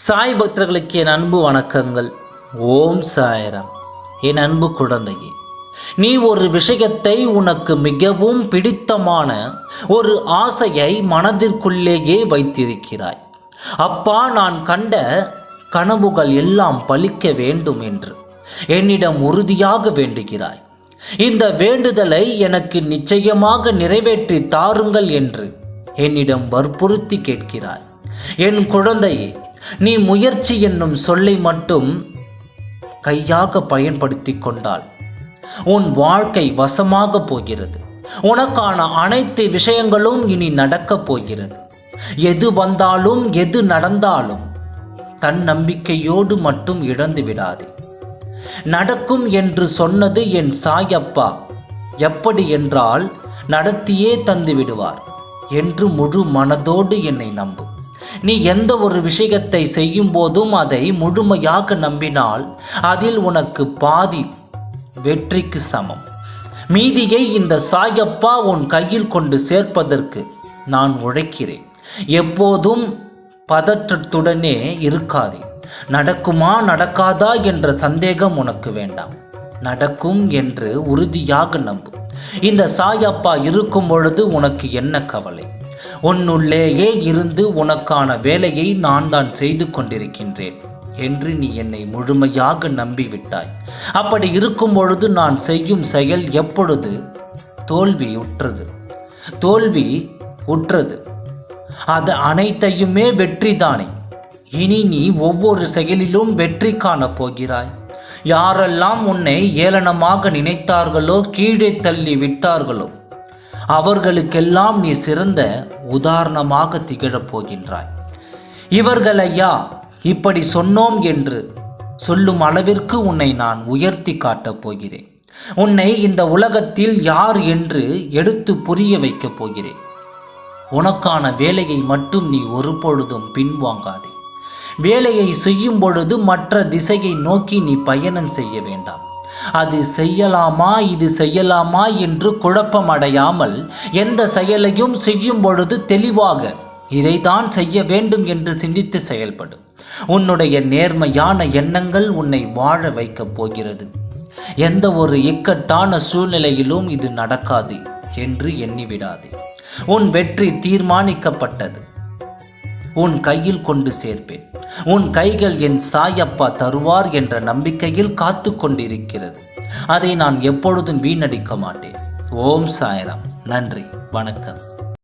சாய் பக்தர்களுக்கு என் அன்பு வணக்கங்கள். ஓம் சாய்ராம். என் அன்பு குழந்தையே, நீ ஒரு விஷயத்தை, உனக்கு மிகவும் பிடித்தமான ஒரு ஆசையை மனதிற்குள்ளேயே வைத்திருக்கிறாய். அப்பா, நான் கண்ட கனவுகள் எல்லாம் பலிக்க வேண்டும் என்று என்னிடம் உறுதியாக வேண்டுகிறாய். இந்த வேண்டுதலை எனக்கு நிச்சயமாக நிறைவேற்றி தாருங்கள் என்று என்னிடம் வற்புறுத்தி கேட்கிறாய். என் குழந்தையே, நீ முயற்சி என்னும் சொல்லை மட்டும் கையாக பயன்படுத்தி கொண்டால் உன் வாழ்க்கை வசமாக போகிறது. உனக்கான அனைத்து விஷயங்களும் இனி நடக்கப் போகிறது. எது வந்தாலும் எது நடந்தாலும் தன் நம்பிக்கையோடு மட்டும் இழந்து விடாதே. நடக்கும் என்று சொன்னது என் சாயப்பா எப்படி என்றால் நடத்தியே தந்து விடுவார் என்று முழு மனதோடு என்னை நம்பு. நீ எந்த ஒரு விஷயத்தை செய்யும் போதும் அதை முழுமையாக நம்பினால் அதில் உனக்கு பாதி வெற்றிக்கு சமம். மீதியை இந்த சாயப்பா உன் கையில் கொண்டு சேர்ப்பதற்கு நான் உழைக்கிறேன். எப்போதும் பதற்றத்துடனே இருக்காதே. நடக்குமா நடக்காதா என்ற சந்தேகம் உனக்கு வேண்டாம். நடக்கும் என்று உறுதியாக நம்பு. இந்த சாயப்பா இருக்கும் பொழுது உனக்கு என்ன கவலை? உன்னுள்ளேயே இருந்து உனக்கான வேலையை நான் தான் செய்து கொண்டிருக்கின்றேன் என்று நீ என்னை முழுமையாக நம்பிவிட்டாய். அப்படி இருக்கும் பொழுது நான் செய்யும் செயல் எப்பொழுது தோல்வி உற்றது அது அனைத்தையுமே வெற்றிதானே. இனி நீ ஒவ்வொரு செயலிலும் வெற்றி காணப் போகிறாய். யாரெல்லாம் உன்னை ஏளனமாக நினைத்தார்களோ, கீழே தள்ளி விட்டார்களோ, அவர்களுக்கெல்லாம் நீ சிறந்த உதாரணமாக திகழப் போகின்றாய். இவர்களையா இப்படி சொன்னோம் என்று சொல்லும் அளவிற்கு உன்னை நான் உயர்த்தி காட்டப் போகிறேன். உன்னை இந்த உலகத்தில் யார் என்று எடுத்து புரிய வைக்கப் போகிறேன். உனக்கான வேலையை மட்டும் நீ ஒருபொழுதும் பின்வாங்காதே. வேலையை செய்யும் பொழுது மற்ற திசையை நோக்கி நீ பயணம் செய்ய வேண்டாம். அது செய்யலாமா இது செய்யலாமா என்று குழப்பம் அடையாமல் எந்த செயலையும் செய்யும் பொழுது தெளிவாக இதைத்தான் செய்ய வேண்டும் என்று சிந்தித்து செயல்படும். உன்னுடைய நேர்மையான எண்ணங்கள் உன்னை வாழ வைக்கப் போகிறது. எந்த ஒரு இக்கட்டான சூழ்நிலையிலும் இது நடக்காது என்று எண்ணிவிடாதே. உன் வெற்றி தீர்மானிக்கப்பட்டது. உன் கையில் கொண்டு சேர்ப்பேன். உன் கைகள் என் சாயப்பா தருவார் என்ற நம்பிக்கையில் காத்து கொண்டிருக்கிறது. அதை நான் எப்பொழுதும் வீணடிக்க மாட்டேன். ஓம் சாய்ராம். நன்றி, வணக்கம்.